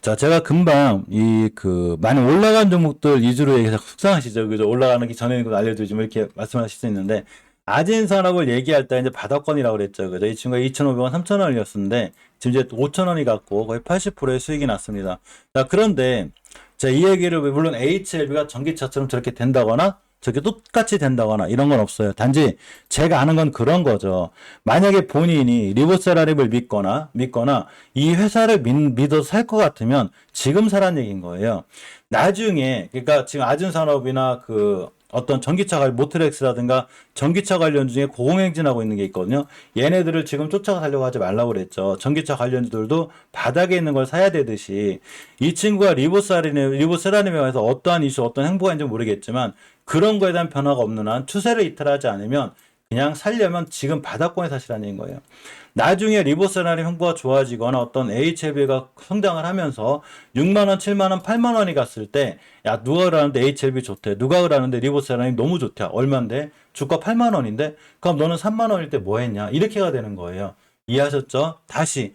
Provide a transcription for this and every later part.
자, 제가 금방 많이 올라간 종목들 위주로 얘기해서 속상하시죠? 그죠? 올라가는 게 전에 거 알려드리지만 이렇게 말씀하실 수 있는데, 아진산업을 얘기할 때 이제 바닥권이라고 그랬죠. 그죠? 이 친구가 2,500원, 3,000원이었는데, 지금 이제 5,000원이 갔고, 거의 80%의 수익이 났습니다. 자, 그런데, 자, 이 얘기를, 물론 HLB가 전기차처럼 저렇게 된다거나, 저게 똑같이 된다거나 이런 건 없어요. 단지 제가 아는 건 그런 거죠. 만약에 본인이 리보세라립을 믿거나 이 회사를 믿어서 살 것 같으면 지금 사란 얘기인 거예요. 나중에 그러니까 지금 아준산업이나 그 어떤 전기차 모트렉스라든가 전기차 관련 중에 고공행진하고 있는 게 있거든요. 얘네들을 지금 쫓아가 살려고 하지 말라고 그랬죠. 전기차 관련주들도 바닥에 있는 걸 사야 되듯이 이 친구가 리보세라님에 관해서 어떠한 이슈, 어떤 행보가 있는지 모르겠지만 그런 거에 대한 변화가 없는 한 추세를 이탈하지 않으면 그냥 살려면 지금 바닥권에 사시라는 얘기인 거예요. 나중에 리보세라님 행보가 좋아지거나 어떤 HLB가 성장을 하면서 6만원, 7만원, 8만원이 갔을 때, 야, 누가 그러는데 HLB 좋대. 누가 그러는데 리보세라님 너무 좋대. 얼만데? 주가 8만원인데? 그럼 너는 3만원일 때 뭐 했냐? 이렇게가 되는 거예요. 이해하셨죠? 다시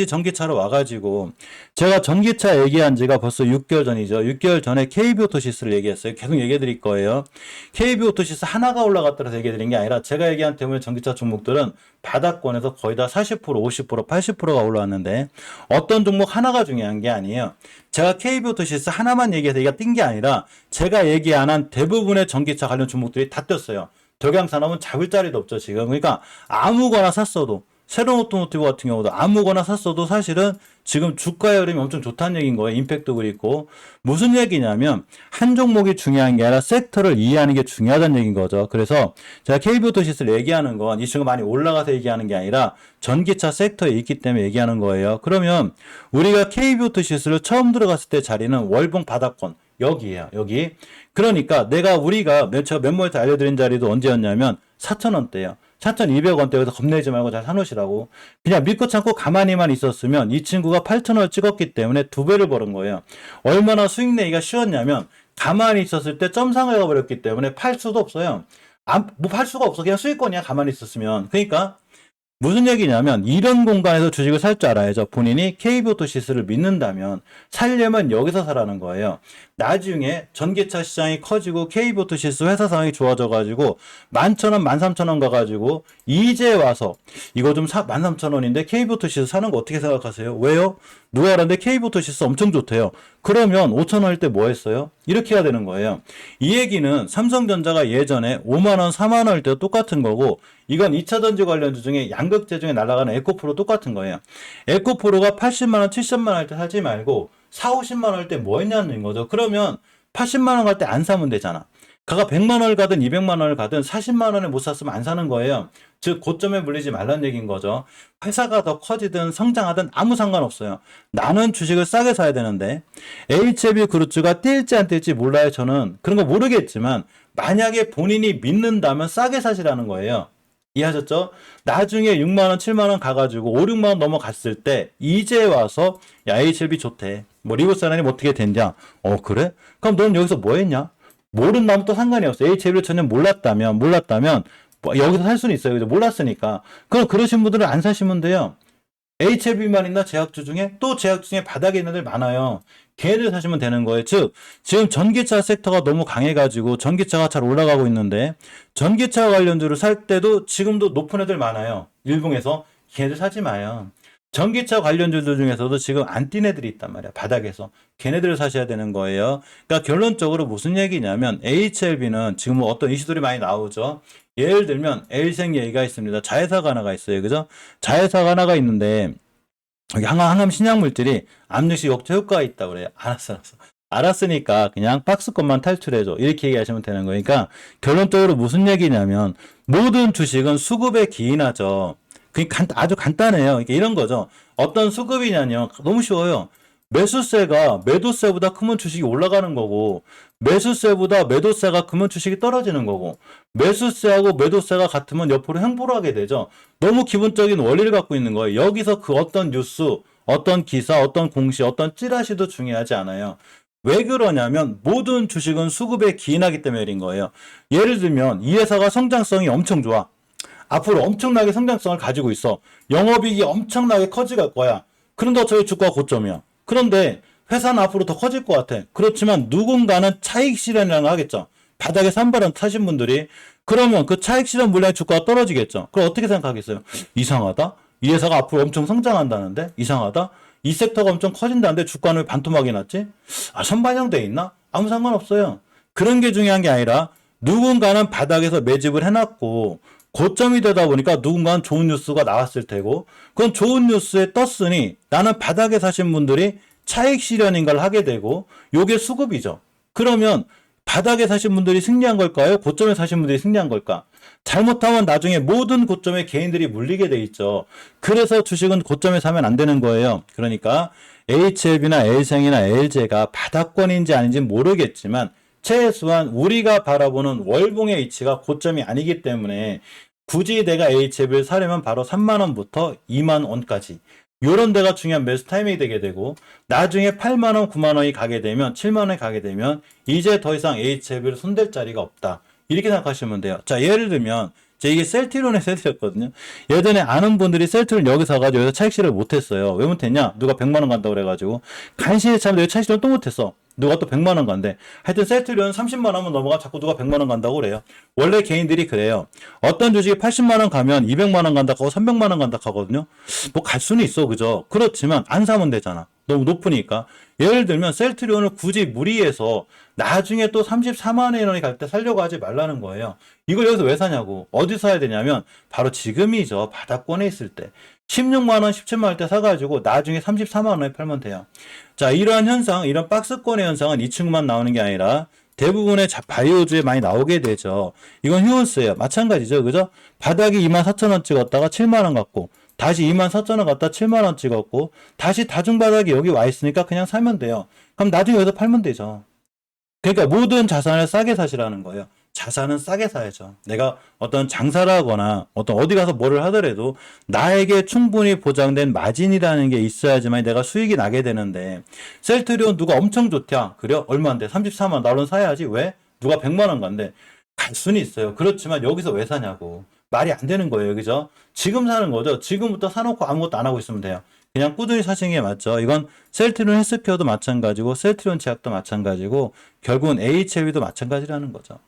전기차로 와가지고 제가 전기차 얘기한 지가 벌써 6개월 전이죠. 6개월 전에 KB오토시스를 얘기했어요. 계속 얘기해 드릴 거예요. KB오토시스 하나가 올라갔다고 얘기해 드린 게 아니라 제가 얘기한 때문에 전기차 종목들은 바닥권에서 거의 다 40%, 50%, 80%가 올라왔는데 어떤 종목 하나가 중요한 게 아니에요. 제가 KB오토시스 하나만 얘기해서 얘기가 뛴 게 아니라 제가 얘기 안 한 대부분의 전기차 관련 종목들이 다 떴어요. 덕양산업은 잡을 자리도 없죠, 지금. 그러니까 아무거나 샀어도 새로운 오토모티브 같은 경우도 아무거나 샀어도 사실은 지금 주가의 흐름이 엄청 좋다는 얘기인 거예요. 임팩도 그렇고. 무슨 얘기냐면 한 종목이 중요한 게 아니라 섹터를 이해하는 게 중요하다는 얘기인 거죠. 그래서 제가 KB오토시스를 얘기하는 건 이 친구가 많이 올라가서 얘기하는 게 아니라 전기차 sek터에 있기 때문에 얘기하는 거예요. 그러면 우리가 KB오토시스를 처음 들어갔을 때 자리는 월봉 바닥권. 여기에요, 여기. 그러니까 우리가 제가 멤버에서 알려드린 자리도 언제였냐면 4,000원대예요. 4,200원대에서 겁내지 말고 잘 사놓으시라고. 그냥 믿고 참고 가만히만 있었으면 이 친구가 8,000원을 찍었기 때문에 2배를 벌은 거예요. 얼마나 수익 내기가 쉬웠냐면 가만히 있었을 때 점상을 가버렸기 때문에 팔 수도 없어요. 뭐 팔 수가 없어. 그냥 수익권이야, 가만히 있었으면. 그러니까 무슨 얘기냐면 이런 공간에서 주식을 살 줄 알아야죠. 본인이 KB오토시스를 믿는다면 살려면 여기서 사라는 거예요. 나중에 전기차 시장이 커지고 KB오토시스 회사 상황이 좋아져가지고 11,000원, 13,000원 가가지고 이제 와서 이거 좀 13,000원인데 KB오토시스 사는 거 어떻게 생각하세요? 왜요? 누가 하는데 KB오토시스 엄청 좋대요. 그러면 5,000원일 때 뭐 했어요? 이렇게 해야 되는 거예요. 이 얘기는 삼성전자가 예전에 5만원, 4만원일 때도 똑같은 거고 이건 2차전지 관련주 중에 양극재 중에 날아가는 에코프로 똑같은 거예요. 에코프로가 80만원, 70만원 할 때 사지 말고 4, 50만원 할 때 뭐 했냐는 거죠. 그러면 80만원 갈 때 안 사면 되잖아. 가가 100만원을 가든 200만원을 가든 40만원에 못 샀으면 안 사는 거예요. 즉 고점에 물리지 말라는 얘기인 거죠. 회사가 더 커지든 성장하든 아무 상관없어요. 나는 주식을 싸게 사야 되는데 HLB 그룹주가 뛸지 안 뛸지 몰라요. 저는 그런 거 모르겠지만 만약에 본인이 믿는다면 싸게 사시라는 거예요. 이해하셨죠? 나중에 6만원, 7만원 가가지고 5, 6만원 넘어갔을 때 이제 와서 야 HLB 좋대. 뭐 리보사라니 어떻게 됐냐? 그래? 그럼 넌 여기서 뭐 했냐? 모른다면 또 상관이 없어. HLB를 전혀 몰랐다면 뭐 여기서 살 수는 있어요. 그죠? 몰랐으니까. 그럼 그러신 분들은 안 사시면 돼요. HLB만 있나 제약주 중에? 또 제약주 중에 바닥에 있는 애들 많아요. 걔네들 사시면 되는 거예요. 즉 지금 전기차 섹터가 너무 강해가지고 전기차가 잘 올라가고 있는데 전기차 관련주를 살 때도 지금도 높은 애들 많아요. 일봉에서 걔네들 사지 마요. 전기차 관련주들 중에서도 지금 안 뛴 애들이 있단 말이야. 바닥에서. 걔네들을 사셔야 되는 거예요. 그러니까 결론적으로 무슨 얘기냐면 HLB는 지금 뭐 어떤 이슈들이 많이 나오죠. 예를 들면 엘생 얘기가 있습니다. 자회사가 하나가 있어요. 그죠? 자회사가 하나가 있는데 여기 항암 신약물질이 압력시 역초 효과가 있다고 그래요. 알았으니까 그냥 박스권만 탈출해줘. 이렇게 얘기하시면 되는 거예요. 그러니까 결론적으로 무슨 얘기냐면 모든 주식은 수급에 기인하죠. 그게 아주 간단해요. 그러니까 이런 거죠. 어떤 수급이냐뇨. 너무 쉬워요. 매수세가 매도세보다 크면 주식이 올라가는 거고 매수세보다 매도세가 크면 주식이 떨어지는 거고 매수세하고 매도세가 같으면 옆으로 횡보를 하게 되죠. 너무 기본적인 원리를 갖고 있는 거예요. 여기서 그 어떤 뉴스, 어떤 기사, 어떤 공시, 어떤 찌라시도 중요하지 않아요. 왜 그러냐면 모든 주식은 수급에 기인하기 때문인 거예요. 예를 들면 이 회사가 성장성이 엄청 좋아. 앞으로 엄청나게 성장성을 가지고 있어. 영업이익이 엄청나게 커져갈 거야. 그런데 저희 주가가 고점이야. 그런데 회사는 앞으로 더 커질 것 같아. 그렇지만 누군가는 차익 실현이라는 걸 하겠죠. 바닥에 산발은 타신 분들이 그러면 그 차익 실현 물량의 주가가 떨어지겠죠. 그럼 어떻게 생각하겠어요? 이상하다? 이 회사가 앞으로 엄청 성장한다는데? 이상하다? 이 섹터가 엄청 커진다는데 주가는 왜 반토막이 났지? 아, 선반영돼 있나? 아무 상관없어요. 그런 게 중요한 게 아니라 누군가는 바닥에서 매집을 해놨고 고점이 되다 보니까 누군가는 좋은 뉴스가 나왔을 테고 그건 좋은 뉴스에 떴으니 나는 바닥에 사신 분들이 차익 실현인가를 하게 되고 요게 수급이죠. 그러면 바닥에 사신 분들이 승리한 걸까요? 고점에 사신 분들이 승리한 걸까? 잘못하면 나중에 모든 고점에 개인들이 물리게 돼 있죠. 그래서 주식은 고점에 사면 안 되는 거예요. 그러니까 HLB나 L생이나 LJ가 바닥권인지 아닌지 모르겠지만 최소한 우리가 바라보는 월봉의 위치가 고점이 아니기 때문에 굳이 내가 HLB를 사려면 바로 3만원부터 2만원까지 요런 데가 중요한 매수 타이밍이 되게 되고 나중에 8만원, 9만원이 가게 되면 7만원이 가게 되면 이제 더 이상 HLB를 손댈 자리가 없다. 이렇게 생각하시면 돼요. 자, 예를 들면 제가 이게 셀트리온에서 해드렸거든요. 예전에 아는 분들이 셀트리온 여기 사가지고 여기서 차익 실현을 못했어요. 왜 못했냐? 누가 100만원 간다고 그래가지고 간신히 참는데 차익 실현 또 못했어. 누가 또 100만원 간대. 하여튼 셀트리온 30만원 넘어가 자꾸 누가 100만원 간다고 그래요. 원래 개인들이 그래요. 어떤 주식이 80만원 가면 200만원 간다 하고 300만원 간다 하거든요. 뭐 갈 수는 있어. 그죠? 그렇지만 안 사면 되잖아. 너무 높으니까. 예를 들면 셀트리온을 굳이 무리해서 나중에 또 34만원 원이 갈 때 살려고 하지 말라는 거예요. 이걸 여기서 왜 사냐고. 어디 사야 되냐면 바로 지금이죠. 바닥권에 있을 때. 16만원, 17만원 때 사가지고 나중에 34만원에 팔면 돼요. 자, 이러한 현상, 이런 박스권의 현상은 이 친구만 나오는 게 아니라 대부분의 바이오주에 많이 나오게 되죠. 이건 휴온스예요. 마찬가지죠. 그죠? 바닥이 24,000원 찍었다가 7만원 갖고 다시 24,000원 갖다 7만원 찍었고 다시 다중바닥이 여기 와 있으니까 그냥 사면 돼요. 그럼 나중에 여기서 팔면 되죠. 그러니까 모든 자산을 싸게 사시라는 거예요. 자산은 싸게 사야죠. 내가 어떤 장사를 하거나 어떤 어디 가서 뭐를 하더라도 나에게 충분히 보장된 마진이라는 게 있어야지만 내가 수익이 나게 되는데 셀트리온 누가 엄청 좋대야. 그래요? 얼마인데? 34만 원. 나는 사야지. 왜? 누가 100만 원 간대. 갈 수는 있어요. 그렇지만 여기서 왜 사냐고. 말이 안 되는 거예요. 그죠? 지금 사는 거죠. 지금부터 사놓고 아무것도 안 하고 있으면 돼요. 그냥 꾸준히 사시는 게 맞죠. 이건 셀트리온 헬스케어도 마찬가지고 셀트리온 제약도 마찬가지고 결국은 HLB도 마찬가지라는 거죠.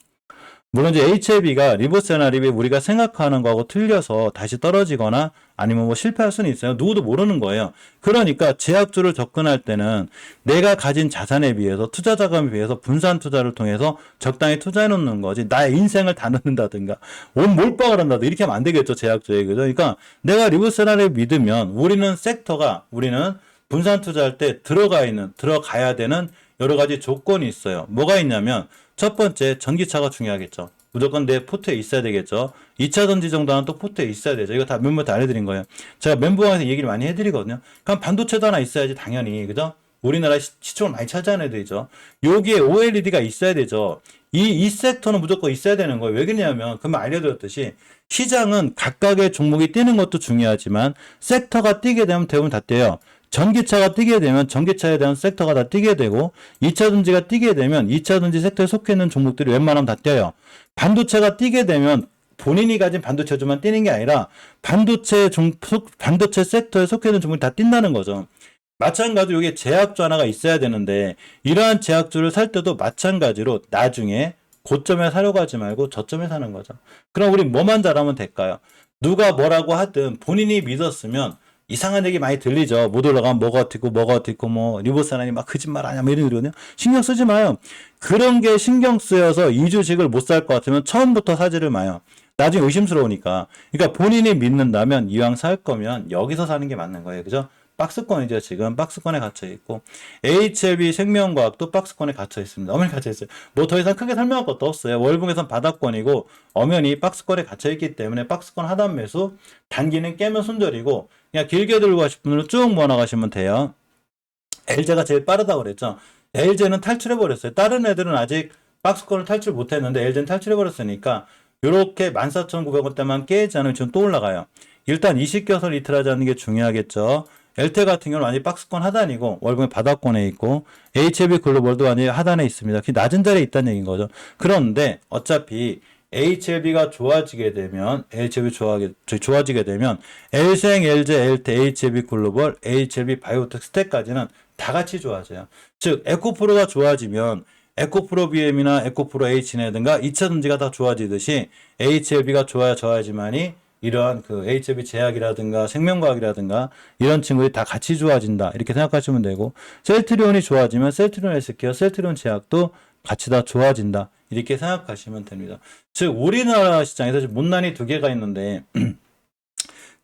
물론 이제 HLB가 리버스 애나립이 우리가 생각하는 거하고 틀려서 다시 떨어지거나 아니면 뭐 실패할 수는 있어요. 누구도 모르는 거예요. 그러니까 제약주를 접근할 때는 내가 가진 자산에 비해서 투자 자금에 비해서 분산 투자를 통해서 적당히 투자해 놓는 거지. 나의 인생을 다 넣는다든가 온 몰빵을 한다든가 이렇게 하면 안 되겠죠. 제약주에. 그죠? 그러니까 내가 리버스 애나립 믿으면 우리는 분산 투자할 때 들어가야 되는 여러 가지 조건이 있어요. 뭐가 있냐면 첫 번째, 전기차가 중요하겠죠. 무조건 내 포트에 있어야 되겠죠. 2차 전지 정도는 또 포트에 있어야 되죠. 이거 다 멤버한테 알려드린 거예요. 제가 멤버방에서 얘기를 많이 해드리거든요. 그럼 반도체도 하나 있어야지 당연히. 그죠? 우리나라 시총을 많이 차지하는 애들이죠. 여기에 OLED가 있어야 되죠. 이 섹터는 무조건 있어야 되는 거예요. 왜 그러냐면, 그러면 알려드렸듯이, 시장은 각각의 종목이 뛰는 것도 중요하지만, 섹터가 뛰게 되면 대부분 다 뛰어요. 전기차가 뛰게 되면 전기차에 대한 섹터가 다 뛰게 되고 2차 전지가 뛰게 되면 2차 전지 섹터에 속해 있는 종목들이 웬만하면 다 뛰어요. 반도체가 뛰게 되면 본인이 가진 반도체주만 뛰는 게 아니라 반도체 섹터에 속해 있는 종목이 다 뛴다는 거죠. 마찬가지로 이게 제약주 하나가 있어야 되는데 이러한 제약주를 살 때도 마찬가지로 나중에 고점에 사려고 하지 말고 저점에 사는 거죠. 그럼 우리 뭐만 잘하면 될까요? 누가 뭐라고 하든 본인이 믿었으면 이상한 얘기 많이 들리죠. 못 올라가면 뭐가 어떻고 뭐 리버스나니 막 거짓말 하냐 뭐 이런 거거든요. 신경 쓰지 마요. 그런 게 신경 쓰여서 이 주식을 못 살 것 같으면 처음부터 사지를 마요. 나중에 의심스러우니까. 그러니까 본인이 믿는다면 이왕 살 거면 여기서 사는 게 맞는 거예요. 그죠? 박스권이죠. 지금 박스권에 갇혀 있고 HLB 생명과학도 박스권에 갇혀 있습니다. 엄연히 갇혀 있어요. 뭐 더 이상 크게 설명할 것도 없어요. 월봉에선 바닥권이고 엄연히 박스권에 갇혀 있기 때문에 박스권 하단 매수, 단기는 깨면 손절이고 그냥 길게 들고 가실 분들은 쭉 모아나가시면 돼요. LG가 제일 빠르다고 그랬죠. LG는 탈출해버렸어요. 다른 애들은 아직 박스권을 탈출 못했는데 LG는 탈출해버렸으니까 이렇게 14,900원대만 깨지 않으면 지금 또 올라가요. 일단 이식겨설 이틀하지 않는 게 중요하겠죠. LT 같은 경우는 완전히 박스권 하단이고 월봉의 바닥권에 있고 HLB 글로벌도 완전히 하단에 있습니다. 낮은 자리에 있다는 얘기인 거죠. 그런데 어차피 HLB가 좋아지게 되면 L생, LG, LT, HLB 글로벌, HLB 바이오텍 스택까지는 다 같이 좋아져요. 즉 에코프로가 좋아지면 에코프로 BM이나 에코프로 H라든가 2차 전지가 다 좋아지듯이 HLB가 좋아져야지만이 이러한 그 HLB 제약이라든가 생명과학이라든가 이런 친구들이 다 같이 좋아진다. 이렇게 생각하시면 되고, 셀트리온이 좋아지면 셀트리온 헬스케어, 셀트리온 제약도 같이 다 좋아진다. 이렇게 생각하시면 됩니다. 즉 우리나라 시장에서 지금 못난이 두 개가 있는데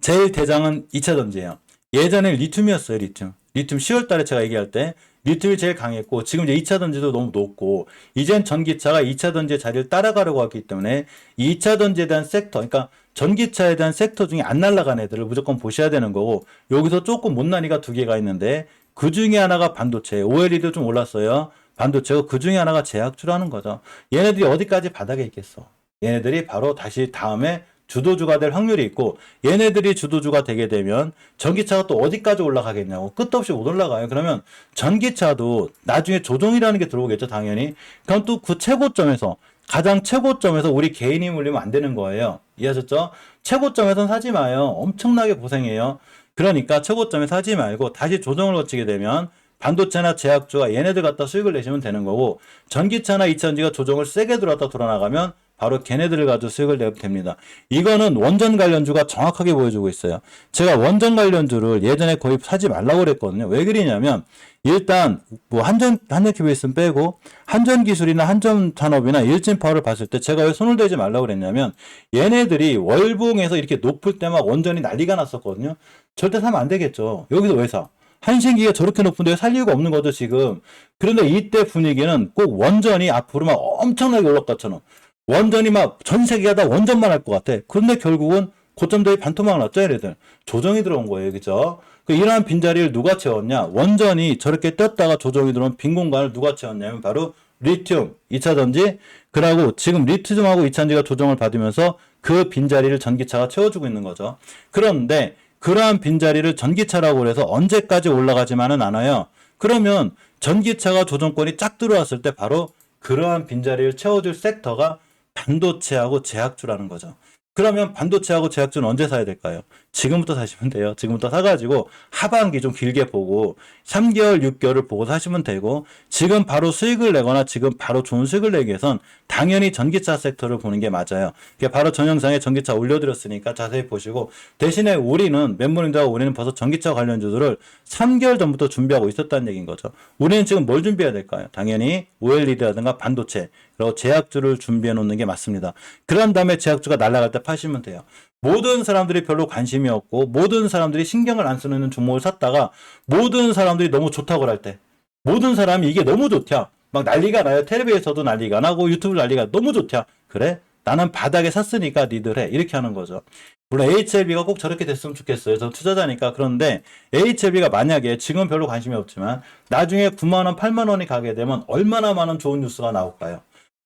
제일 대장은 2차 전지예요. 예전에 리튬이었어요. 리튬 10월 달에 제가 얘기할 때 리튬이 제일 강했고, 지금 이제 2차 전지도 너무 높고, 이젠 전기차가 2차 전지의 자리를 따라가려고 하기 때문에 2차 전지에 대한 섹터, 그러니까 전기차에 대한 섹터 중에 안 날아간 애들을 무조건 보셔야 되는 거고, 여기서 조금 못난이가 두 개가 있는데 그 중에 하나가 반도체, OLED도 좀 올랐어요. 반도체고 그 중에 하나가 제약주라는 거죠. 얘네들이 어디까지 바닥에 있겠어? 얘네들이 바로 다시 다음에 주도주가 될 확률이 있고, 얘네들이 주도주가 되게 되면 전기차가 또 어디까지 올라가겠냐고. 끝도 없이 못 올라가요. 그러면 전기차도 나중에 조정이라는 게 들어오겠죠, 당연히. 그럼 또 그 최고점에서, 가장 최고점에서 우리 개인이 물리면 안 되는 거예요. 이해하셨죠? 최고점에선 사지 마요. 엄청나게 고생해요. 그러니까 최고점에 사지 말고 다시 조정을 거치게 되면 반도체나 제약주가 얘네들 갖다 수익을 내시면 되는 거고, 전기차나 2차전지가 조정을 세게 들어왔다 돌아나가면 바로 걔네들을 가지고 수익을 내면 됩니다. 이거는 원전 관련주가 정확하게 보여주고 있어요. 제가 원전 관련주를 예전에 거의 사지 말라고 그랬거든요. 왜 그러냐면 일단 뭐 한전 KBS는 빼고 한전기술이나 한전산업이나 일진파워를 봤을 때 제가 왜 손을 대지 말라고 그랬냐면, 얘네들이 월봉에서 이렇게 높을 때 막 원전이 난리가 났었거든요. 절대 사면 안 되겠죠. 여기서 왜 사? 한신기가 저렇게 높은데 살 이유가 없는 거죠, 지금. 그런데 이때 분위기는 꼭 원전이 앞으로 막 엄청나게 올랐 것처럼, 원전이 막 전 세계가 다 원전만 할 것 같아. 그런데 결국은 고점대에 반토막을 났죠, 얘네들. 조정이 들어온 거예요, 그죠? 이러한 빈자리를 누가 채웠냐? 원전이 저렇게 떴다가 조정이 들어온 빈 공간을 누가 채웠냐면 바로 리튬, 2차 전지, 그러고 지금 리튬하고 2차 전지가 조정을 받으면서 그 빈자리를 전기차가 채워주고 있는 거죠. 그런데 그러한 빈자리를 전기차라고 해서 언제까지 올라가지만은 않아요. 그러면 전기차가 조정권이 쫙 들어왔을 때 바로 그러한 빈자리를 채워줄 섹터가 반도체하고 제약주라는 거죠. 그러면 반도체하고 제약주는 언제 사야 될까요? 지금부터 사시면 돼요. 지금부터 사가지고 하반기 좀 길게 보고 3개월, 6개월을 보고 사시면 되고, 지금 바로 수익을 내거나 지금 바로 좋은 수익을 내기 위해선 당연히 전기차 섹터를 보는 게 맞아요. 바로 전 영상에 전기차 올려드렸으니까 자세히 보시고, 대신에 우리는 멤버님들하고 우리는 벌써 전기차 관련주들을 3개월 전부터 준비하고 있었다는 얘기인 거죠. 우리는 지금 뭘 준비해야 될까요? 당연히 OLED라든가 반도체, 그리고 제약주를 준비해 놓는 게 맞습니다. 그런 다음에 제약주가 날아갈 때 파시면 돼요. 모든 사람들이 별로 관심이 없고 모든 사람들이 신경을 안 쓰는 종목을 샀다가 모든 사람들이 너무 좋다고 할 때, 모든 사람이 이게 너무 좋냐 막 난리가 나요. 텔레비에서도 난리가 나고 유튜브 난리가, 너무 좋냐, 그래 나는 바닥에 샀으니까 니들 해, 이렇게 하는 거죠. 물론 HLB가 꼭 저렇게 됐으면 좋겠어요. 저 투자자니까. 그런데 HLB가 만약에 지금 별로 관심이 없지만 나중에 9만원 8만원이 가게 되면 얼마나 많은 좋은 뉴스가 나올까요?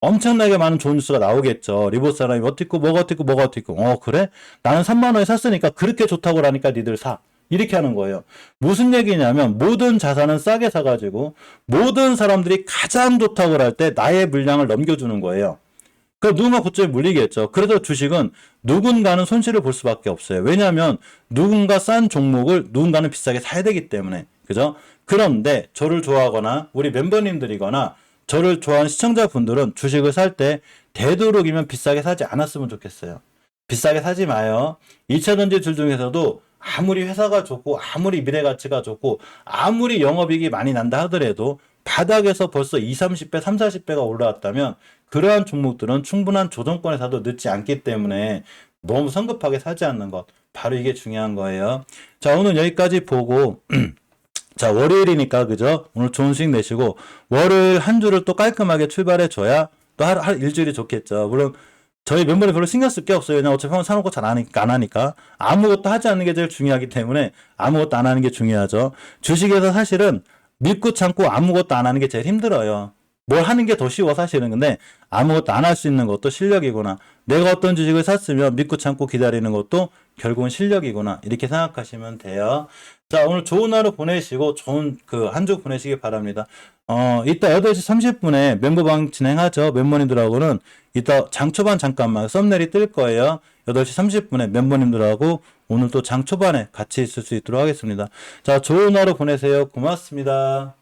엄청나게 많은 좋은 뉴스가 나오겠죠. 리봇 사람이 어떻게 있고 뭐가 어떻게 있고 뭐가 어떻게 있고, 그래? 나는 3만 원에 샀으니까 그렇게 좋다고 하니까 니들 사. 이렇게 하는 거예요. 무슨 얘기냐면 모든 자산은 싸게 사가지고 모든 사람들이 가장 좋다고 할 때 나의 물량을 넘겨주는 거예요. 그럼 누군가 고점에 물리겠죠. 그래서 주식은 누군가는 손실을 볼 수밖에 없어요. 왜냐하면 누군가 싼 종목을 누군가는 비싸게 사야 되기 때문에. 그죠? 그런데 저를 좋아하거나 우리 멤버님들이거나 저를 좋아하는 시청자분들은 주식을 살 때 되도록이면 비싸게 사지 않았으면 좋겠어요. 비싸게 사지 마요. 2차 전지줄 중에서도 아무리 회사가 좋고 아무리 미래가치가 좋고 아무리 영업이익이 많이 난다 하더라도 바닥에서 벌써 20, 30배, 30, 40배가 올라왔다면 그러한 종목들은 충분한 조정권에 사도 늦지 않기 때문에 너무 성급하게 사지 않는 것, 바로 이게 중요한 거예요. 자, 오늘 여기까지 보고 자, 월요일이니까 그죠? 오늘 좋은 수익 내시고 월요일 한 주를 또 깔끔하게 출발해 줘야 또 일주일이 좋겠죠. 물론 저희 멤버들 별로 신경 쓸 게 없어요. 그냥 어차피 형은 사놓고 잘 안 하니까 아무것도 하지 않는 게 제일 중요하기 때문에 아무것도 안 하는 게 중요하죠. 주식에서 사실은 믿고 참고 아무것도 안 하는 게 제일 힘들어요. 뭘 하는 게 더 쉬워 사실은. 근데 아무것도 안 할 수 있는 것도 실력이구나. 내가 어떤 주식을 샀으면 믿고 참고 기다리는 것도 결국은 실력이구나. 이렇게 생각하시면 돼요. 자, 오늘 좋은 하루 보내시고 좋은 한 주 보내시기 바랍니다. 이따 8시 30분에 멤버방 진행하죠. 멤버님들하고는 이따 장초반 잠깐만 썸네일이 뜰 거예요. 8시 30분에 멤버님들하고 오늘 또 장 초반에 같이 있을 수 있도록 하겠습니다. 자, 좋은 하루 보내세요. 고맙습니다.